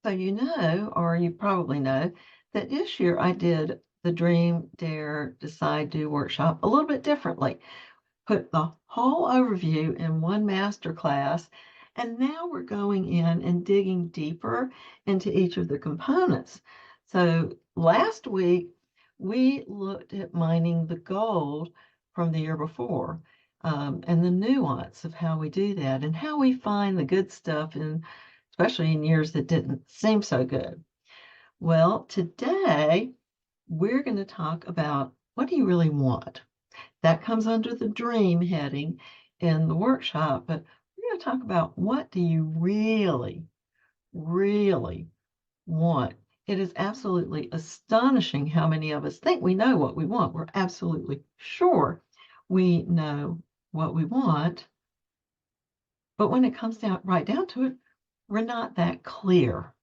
So you know, or you probably know, that this year I did the Dream, Dare, Decide, Do workshop a little bit differently. Put the whole overview in one master class, and now we're going in and digging deeper into each of the components. So last week, we looked at mining the gold from the year before, and the nuance of how we do that and how we find the good stuff in, especially in years that didn't seem so good. Well, today we're going to talk about what do you really want? That comes under the dream heading in the workshop, but we're going to talk about what do you really, really want. It is absolutely astonishing how many of us think we know what we want. We're absolutely sure we know what we want, but when it comes down right down to it, we're not that clear.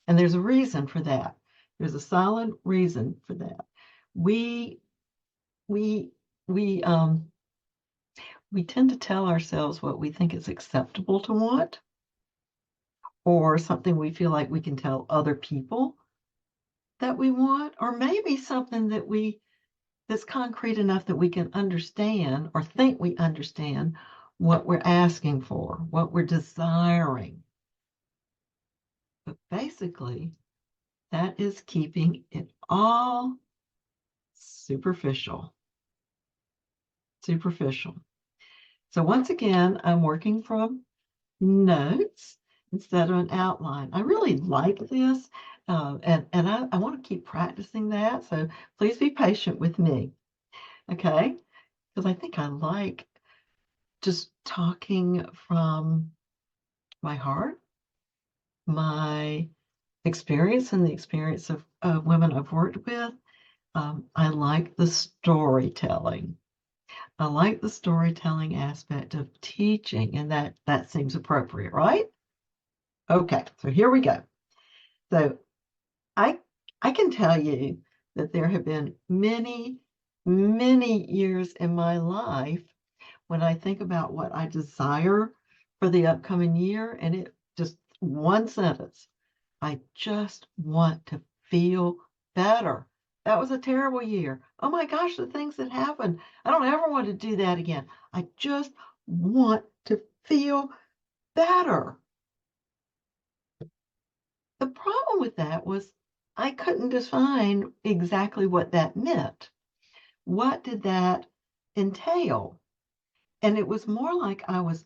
And there's a reason for that. There's a solid reason for that. We we we we tend to tell ourselves what we think is acceptable to want, or something we feel like we can tell other people that we want, or maybe something that's concrete enough that we can understand or think we understand what we're asking for, what we're desiring. But basically, that is keeping it all superficial. Superficial. So once again, I'm working from notes instead of an outline. I really like this, and I want to keep practicing that. So please be patient with me, okay? Because I think I like just talking from my heart, my experience, and the experience of women I've worked with. I like the storytelling. I like the storytelling aspect of teaching, and that seems appropriate, right? Okay, so here we go. So I I can tell you that there have been many, many years in my life when I think about what I desire for the upcoming year, and it just one sentence. I just want to feel better. That was a terrible year. Oh my gosh, the things that happened. I don't ever want to do that again. I just want to feel better. The problem with that was I couldn't define exactly what that meant. What did that entail? And it was more like I was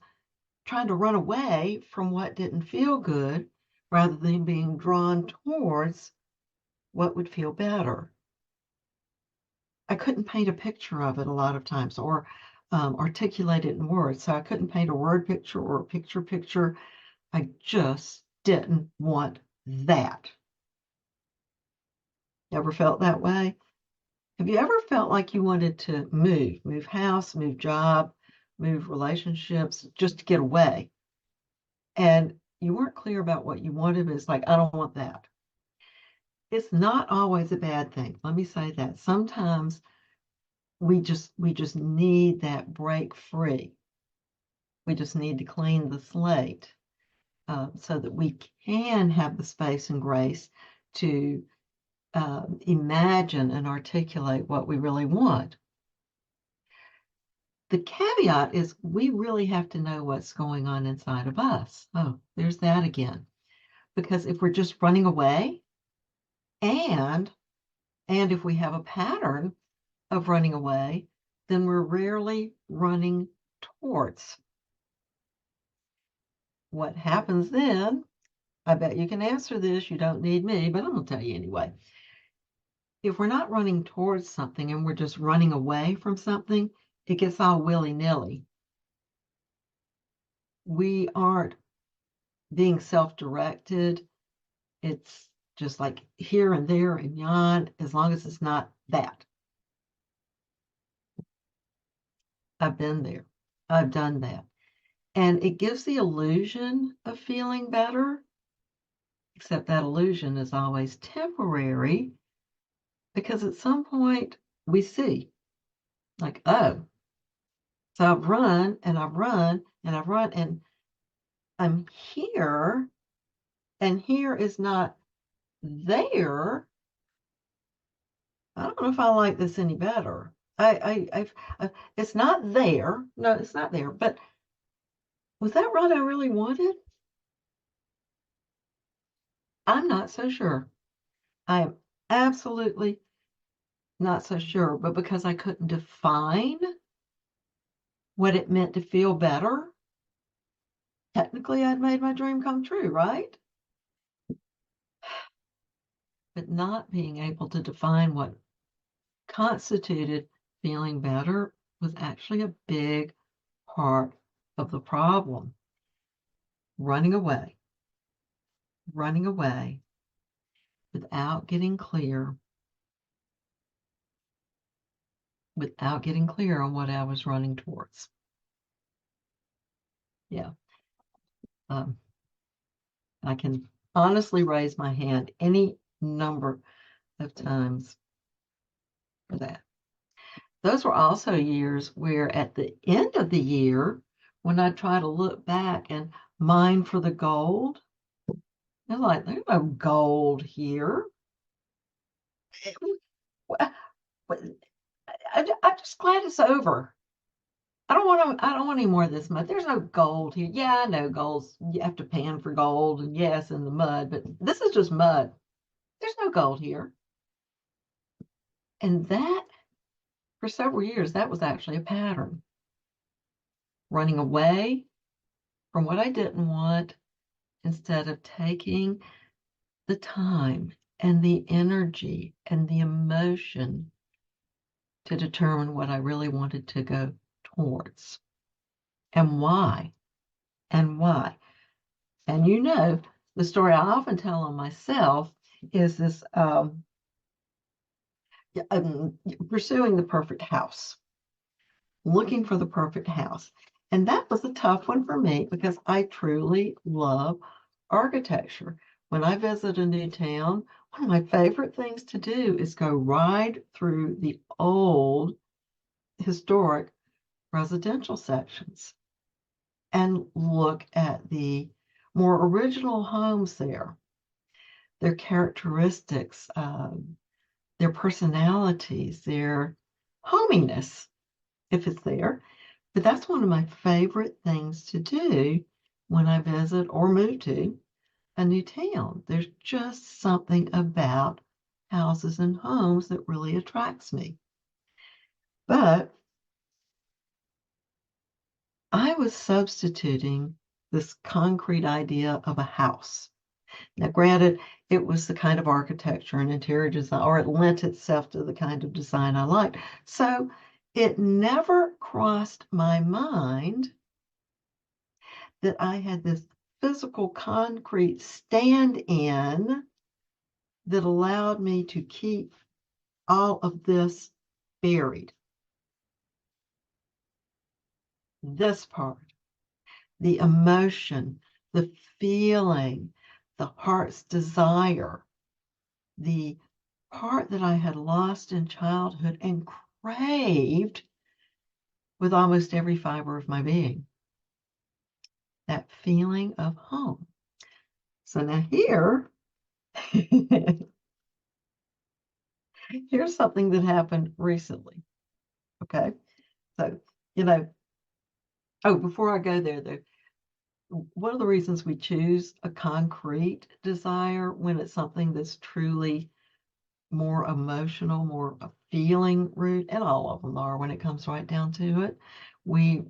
trying to run away from what didn't feel good rather than being drawn towards what would feel better. I couldn't paint a picture of it a lot of times or articulate it in words. So I couldn't paint a word picture or a picture. I just didn't want that. Ever felt that way? Have you ever felt like you wanted to move house, move job, move relationships, just to get away? And you weren't clear about what you wanted, but it's like, I don't want that. It's not always a bad thing. Let me say that. Sometimes we just need that break free. We just need to clean the slate so that we can have the space and grace to imagine and articulate what we really want. The caveat is we really have to know what's going on inside of us. Oh, there's that again. Because if we're just running away and if we have a pattern of running away, then we're rarely running towards. What happens then? I bet you can answer this. You don't need me, but I'm going to tell you anyway. If we're not running towards something and we're just running away from something, it gets all willy-nilly. We aren't being self-directed. It's just like here and there and yon, as long as it's not that. I've been there. I've done that. And it gives the illusion of feeling better, except that illusion is always temporary because at some point we see, like, oh, so I've run and I've run and I've run and I'm here, and here is not there. I don't know if I like this any better. It's not there. No, it's not there. But was that what I really wanted? I'm not so sure. I am absolutely not so sure. But because I couldn't define what it meant to feel better, technically I'd made my dream come true, right? But not being able to define what constituted feeling better was actually a big part of the problem. Running away without getting clear, on what I was running towards. Yeah. I can honestly raise my hand any number of times for that. Those were also years where at the end of the year, when I try to look back and mine for the gold, they're like, there's no gold here. I'm just glad it's over. I don't want any more of this mud. There's no gold here. Yeah, I know gold's, you have to pan for gold, and yes, in the mud, but this is just mud. There's no gold here. And that, for several years, that was actually a pattern. Running away from what I didn't want instead of taking the time and the energy and the emotion to determine what I really wanted to go towards and why. And why. And the story I often tell on myself is this pursuing the perfect house, looking for the perfect house. And that was a tough one for me because I truly love architecture. When I visit a new town, one of my favorite things to do is go ride through the old historic residential sections and look at the more original homes there, their characteristics, their personalities, their hominess, if it's there. But that's one of my favorite things to do when I visit or move to a new town. There's just something about houses and homes that really attracts me. But I was substituting this concrete idea of a house. Now, granted, it was the kind of architecture and interior design, or it lent itself to the kind of design I liked. So it never crossed my mind that I had this physical concrete stand-in that allowed me to keep all of this buried. This part, the emotion, the feeling, the heart's desire, the part that I had lost in childhood and craved with almost every fiber of my being. That feeling of home. So now here's something that happened recently. Okay. So, before I go there, though, one of the reasons we choose a concrete desire when it's something that's truly more emotional, more a feeling root, and all of them are when it comes right down to it. We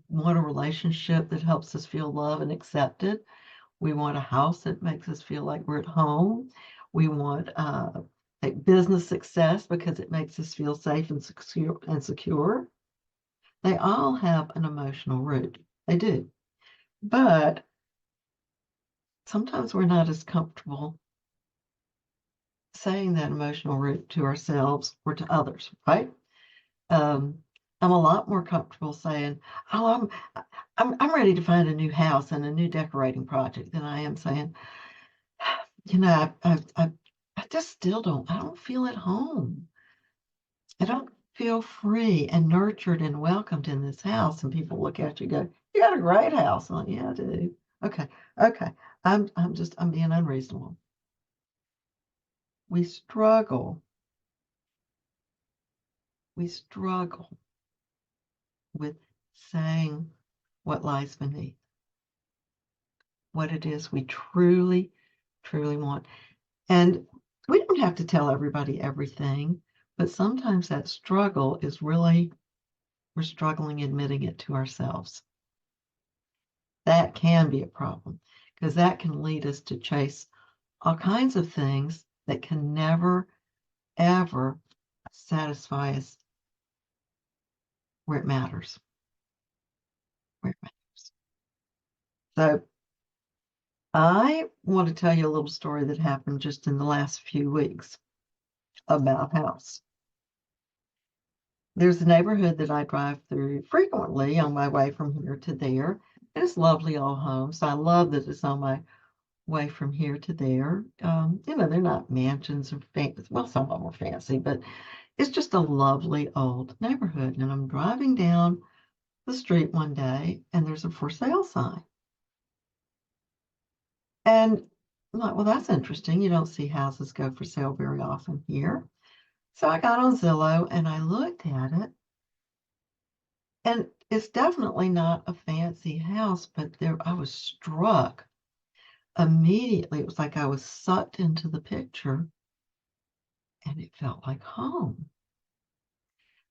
want a relationship that helps us feel loved and accepted. We want a house that makes us feel like we're at home. We want business success because it makes us feel safe and secure. They all have an emotional root. They do. But sometimes we're not as comfortable saying that emotional root to ourselves or to others, right? I'm a lot more comfortable saying, "Oh, I'm ready to find a new house and a new decorating project," than I am saying, I just still don't. I don't feel at home. I don't feel free and nurtured and welcomed in this house. And people look at you and go, "You got a great house." I'm like, "Yeah, I do." Okay. I'm being unreasonable. We struggle with saying what lies beneath, what it is we truly, truly want. And we don't have to tell everybody everything, but sometimes that struggle is really, we're struggling admitting it to ourselves. That can be a problem because that can lead us to chase all kinds of things that can never, ever satisfy us where it matters. Where it matters. So I want to tell you a little story that happened just in the last few weeks about house. There's a neighborhood that I drive through frequently on my way from here to there. And it's lovely old homes. So I love that it's on my way from here to there. They're not mansions or fancy. Well, some of them are fancy, but it's just a lovely old neighborhood. And I'm driving down the street one day and there's a for sale sign. And I'm like, well, that's interesting. You don't see houses go for sale very often here. So I got on Zillow and I looked at it. And it's definitely not a fancy house, but I was struck immediately. It was like I was sucked into the picture and it felt like home.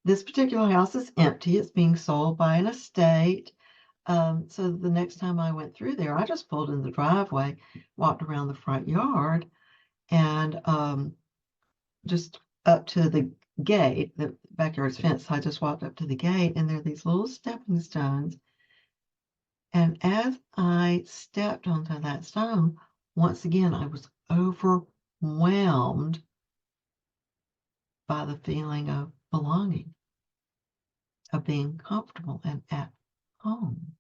This particular house is empty. It's being sold by an estate. So the next time I went through there, I just pulled in the driveway, walked around the front yard, and just up to the gate, the backyard's fence. I just walked up to the gate, and there are these little stepping stones. And as I stepped onto that stone, once again, I was overwhelmed by the feeling of belonging, of being comfortable and at home.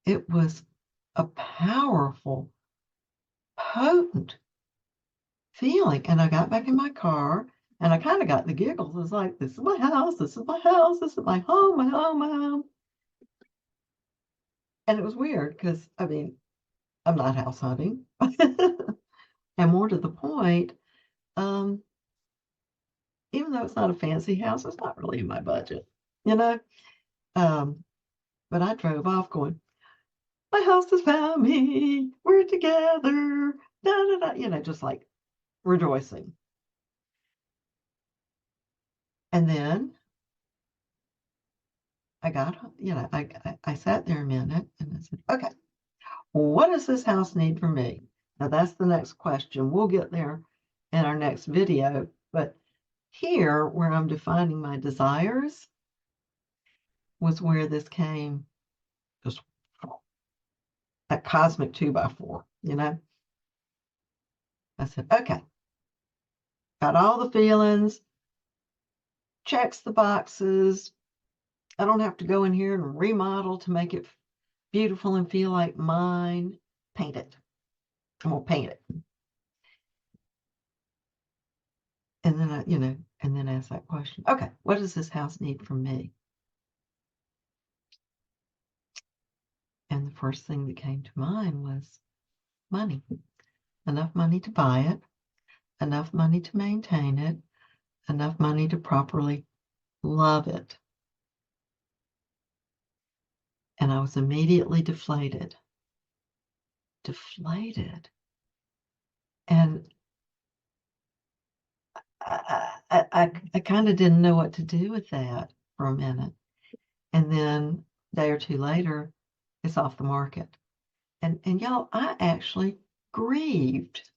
It was a powerful, potent feeling. And I got back in my car and I kind of got the giggles. It's like, this is my house, this is my house, this is my home, my home, my home. And it was weird because, I'm not house hunting. And more to the point, even though it's not a fancy house, it's not really in my budget, you know? But I drove off going, my house has found me, we're together, da da da, just like rejoicing. And then I got, I sat there a minute and I said, okay, what does this house need from me? Now that's the next question. We'll get there in our next video. But here, where I'm defining my desires, was where this came, just that cosmic 2x4, I said, okay, got all the feelings, checks the boxes. I don't have to go in here and remodel to make it beautiful and feel like mine. Paint it. I'm gonna paint it. And then and then ask that question. Okay, what does this house need from me? And the first thing that came to mind was money. Enough money to buy it, enough money to maintain it, enough money to properly love it. And I was immediately deflated. And I kind of didn't know what to do with that for a minute. And then a day or two later, it's off the market. And y'all, I actually grieved.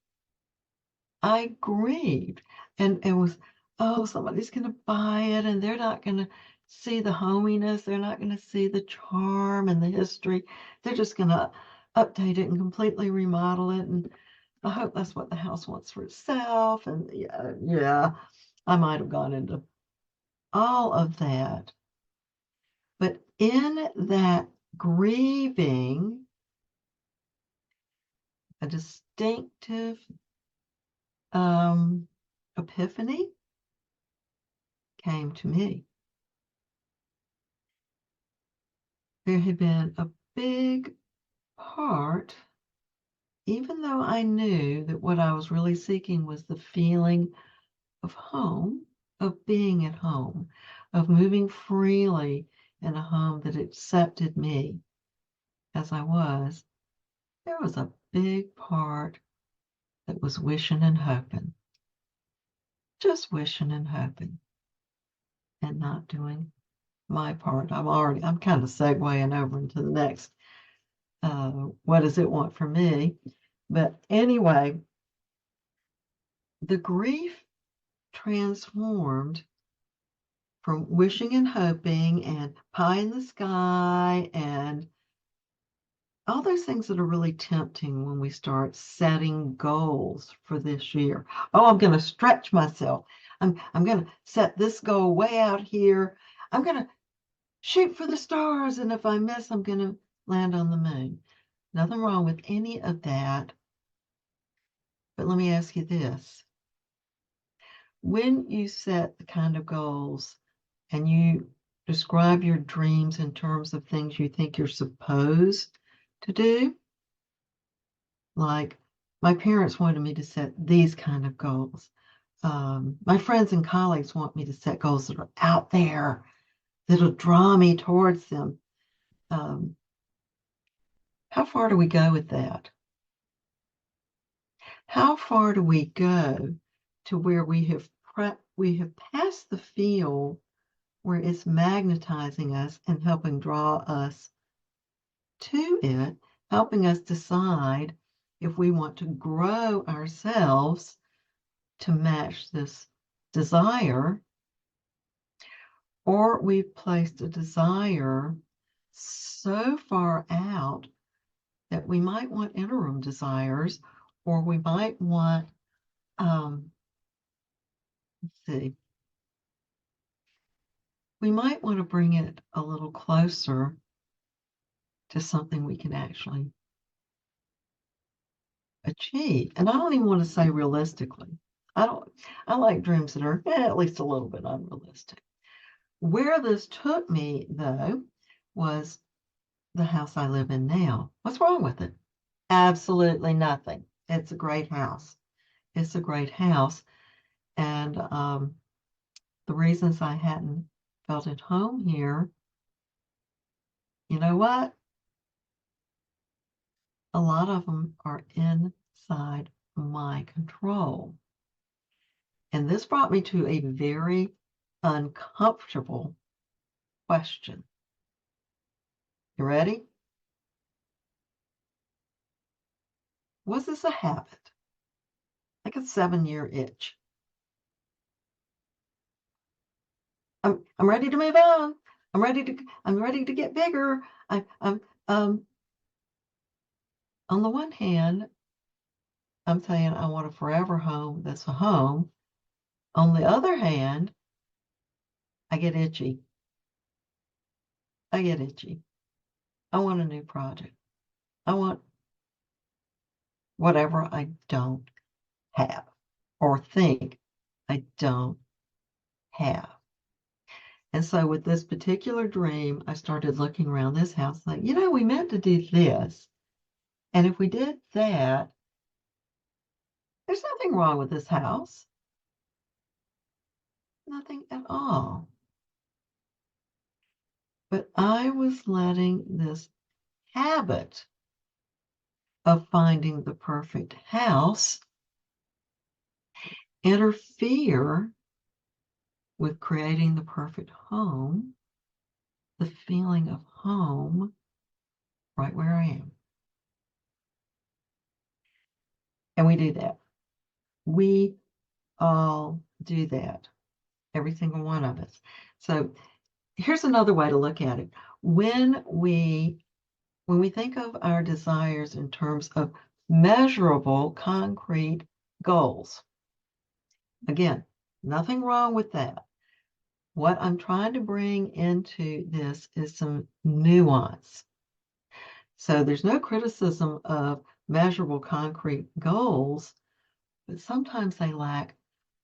I grieved. And it was, oh, somebody's going to buy it and they're not going to see the hominess. They're not going to see the charm and the history. They're just going to update it and completely remodel it. And I hope that's what the house wants for itself. And yeah, I might have gone into all of that. But in that grieving, a distinctive epiphany came to me. There had been a big part, even though I knew that what I was really seeking was the feeling of home, of being at home, of moving freely in a home that accepted me as I was, there was a big part that was wishing and hoping, just wishing and hoping, and not doing my part. I'm kind of segueing over into the next, what does it want from me? But anyway, the grief transformed from wishing and hoping and pie in the sky and all those things that are really tempting when we start setting goals for this year. Oh, I'm going to stretch myself. I'm going to set this goal way out here. I'm going to shoot for the stars. And if I miss, I'm going to land on the moon. Nothing wrong with any of that. But let me ask you this. When you set the kind of goals and you describe your dreams in terms of things you think you're supposed to do, like my parents wanted me to set these kind of goals. My friends and colleagues want me to set goals that are out there, that'll draw me towards them. How far do we go with that? How far do we go to where we have passed the field where it's magnetizing us and helping draw us to it, helping us decide if we want to grow ourselves to match this desire, or we've placed a desire so far out that we might want interim desires, or we might want, let's see, we might want to bring it a little closer to something we can actually achieve. And I don't even want to say realistically. I like dreams that are at least a little bit unrealistic. Where this took me, though, was the house I live in now. What's wrong with it? Absolutely nothing. It's a great house. It's a great house. And the reasons I hadn't felt at home here, you know what? A lot of them are inside my control. And this brought me to a very uncomfortable question. You ready? Was this a habit? Like a 7-year itch? I'm ready to move on. I'm ready to get bigger. I'm on the one hand, I'm saying I want a forever home that's a home. On the other hand, I get itchy. I get itchy. I want a new project. I want whatever I don't have or think I don't have. And so with this particular dream, I started looking around this house like, we meant to do this. And if we did that, there's nothing wrong with this house. Nothing at all. But I was letting this habit of finding the perfect house interfere with creating the perfect home, the feeling of home right where I am. And we do that. We all do that. Every single one of us. So here's another way to look at it. When we think of our desires in terms of measurable, concrete goals, again, nothing wrong with that. What I'm trying to bring into this is some nuance. So there's no criticism of measurable, concrete goals, but sometimes they lack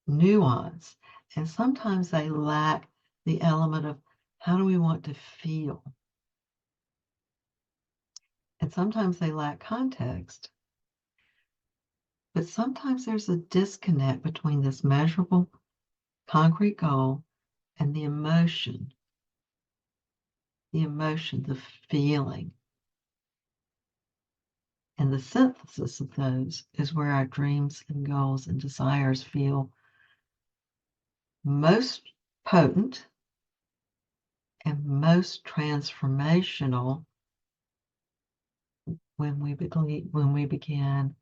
nuance, and sometimes they lack the element of how do we want to feel? And sometimes they lack context. But sometimes there's a disconnect between this measurable, concrete goal and the emotion, the feeling. And the synthesis of those is where our dreams and goals and desires feel most potent and most transformational when we began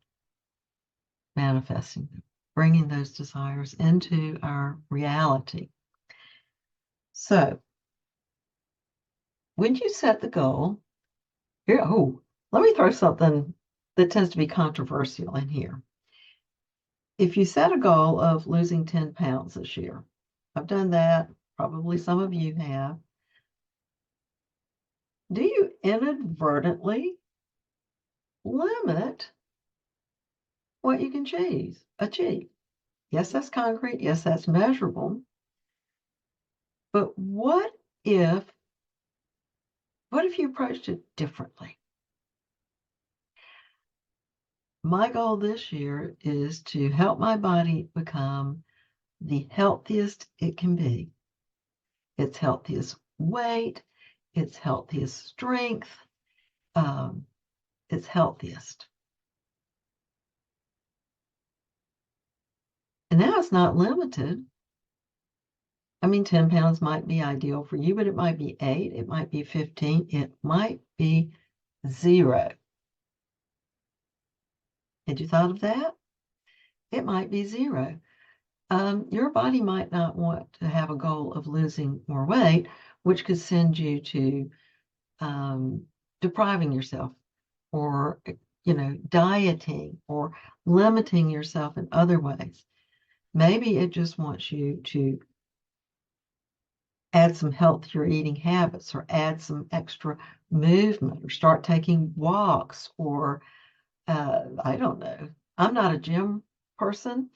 manifesting them, bringing those desires into our reality. So when you set the goal, let me throw something that tends to be controversial in here. If you set a goal of losing 10 pounds this year, I've done that, probably some of you have. Do you inadvertently limit what you can achieve? Yes, that's concrete. Yes, that's measurable. But what if you approached it differently? My goal this year is to help my body become the healthiest it can be. Its healthiest weight, its healthiest strength, its healthiest. And now it's not limited. I mean, 10 pounds might be ideal for you, but it might be 8, it might be 15, it might be 0. Had you thought of that? It might be 0. Your body might not want to have a goal of losing more weight, which could send you to depriving yourself or, dieting or limiting yourself in other ways. Maybe it just wants you to add some healthier eating habits or add some extra movement or start taking walks or I don't know. I'm not a gym person.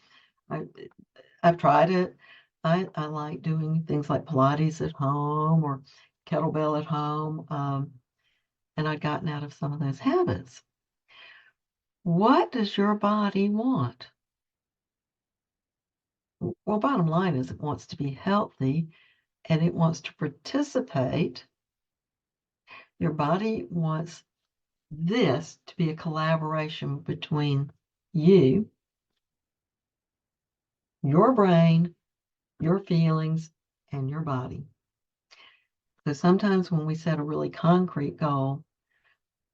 I've tried it. I like doing things like Pilates at home or kettlebell at home, and I've gotten out of some of those habits. What does your body want? Well, bottom line is it wants to be healthy and it wants to participate. Your body wants this to be a collaboration between you, your brain, your feelings, and your body. So sometimes when we set a really concrete goal,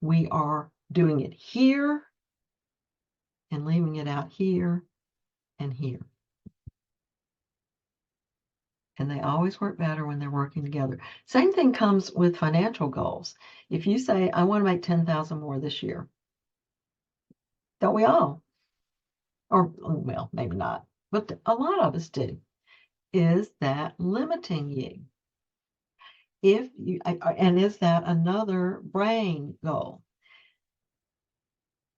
we are doing it here and leaving it out here and here. And they always work better when they're working together. Same thing comes with financial goals. If you say, I want to make 10,000 more this year, don't we all? Or, well, maybe not, but a lot of us do. Is that limiting you? And is that another brain goal?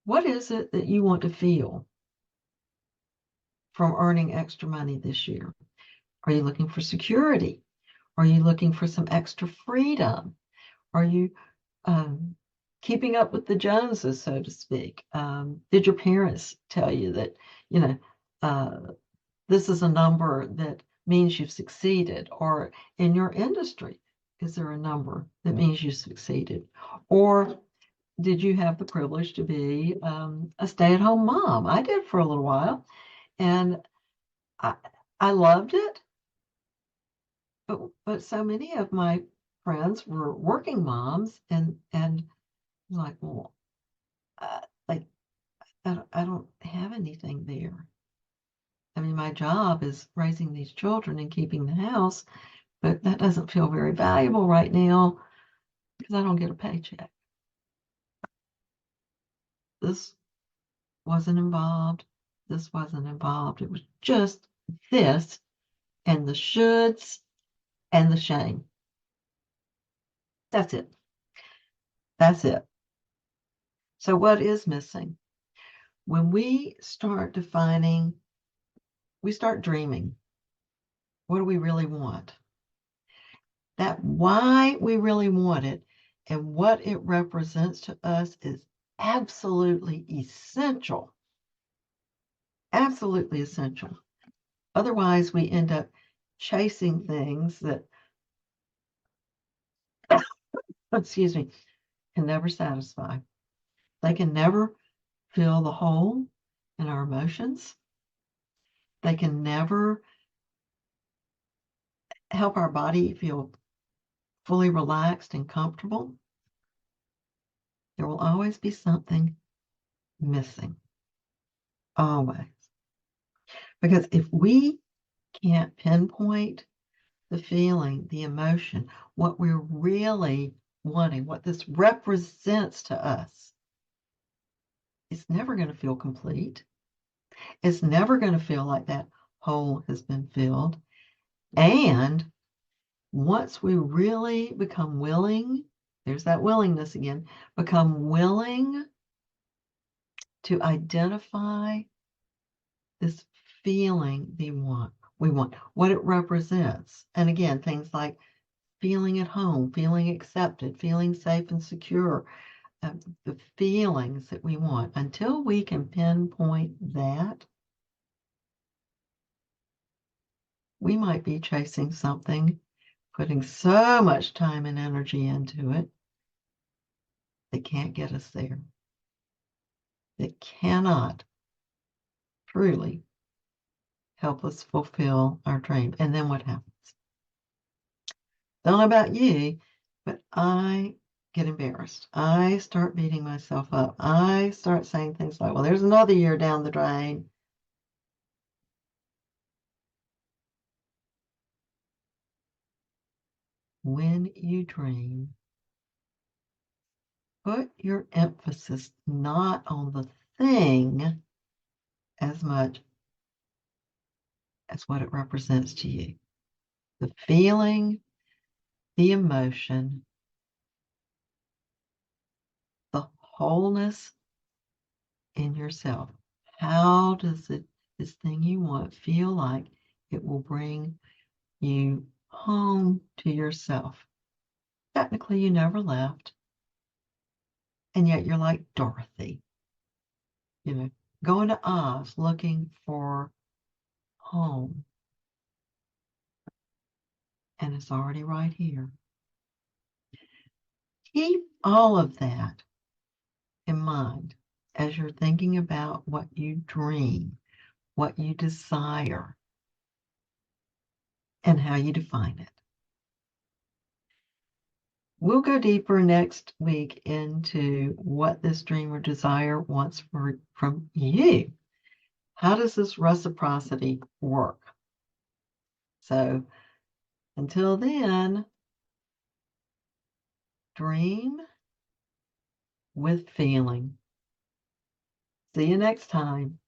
What is it that you want to feel from earning extra money this year? Are you looking for security? Are you looking for some extra freedom? Are you keeping up with the Joneses, so to speak? Did your parents tell you that, this is a number that means you've succeeded? Or in your industry, is there a number that means you succeeded? Or did you have the privilege to be a stay-at-home mom? I did for a little while, and I loved it. But so many of my friends were working moms, and like, well, like I don't have anything there. I mean, my job is raising these children and keeping the house, but that doesn't feel very valuable right now because I don't get a paycheck. This wasn't involved. This wasn't involved. It was just this and the shoulds and the shame. That's it. That's it. So what is missing? When we start we start dreaming. What do we really want? That why we really want it and what it represents to us is absolutely essential. Absolutely essential. Otherwise, we end up chasing things that, excuse me, can never satisfy. They can never fill the hole in our emotions. They can never help our body feel fully relaxed and comfortable. There will always be something missing. Always. Because if we can't pinpoint the feeling, the emotion, what we're really wanting, what this represents to us, it's never going to feel complete. It's never going to feel like that hole has been filled. And once we really become willing, there's that willingness again, become willing to identify this feeling we want, what it represents. And again, things like feeling at home, feeling accepted, feeling safe and secure, the feelings that we want. Until we can pinpoint that, we might be chasing something, putting so much time and energy into it that can't get us there, that cannot truly help us fulfill our dream. And then what happens? Don't know about you, but I get embarrassed. I start beating myself up. I start saying things like, well, there's another year down the drain. When you dream, put your emphasis not on the thing as much as what it represents to you. The feeling, the emotion, the wholeness in yourself. How does this thing you want feel like it will bring you home to yourself? Technically, you never left, and yet you're like Dorothy, going to Oz looking for home, and it's already right here. Keep all of that in mind as you're thinking about what you dream, what you desire, and how you define it. We'll go deeper next week into what this dream or desire wants from you. How does this reciprocity work? So until then, dream with feeling. See you next time.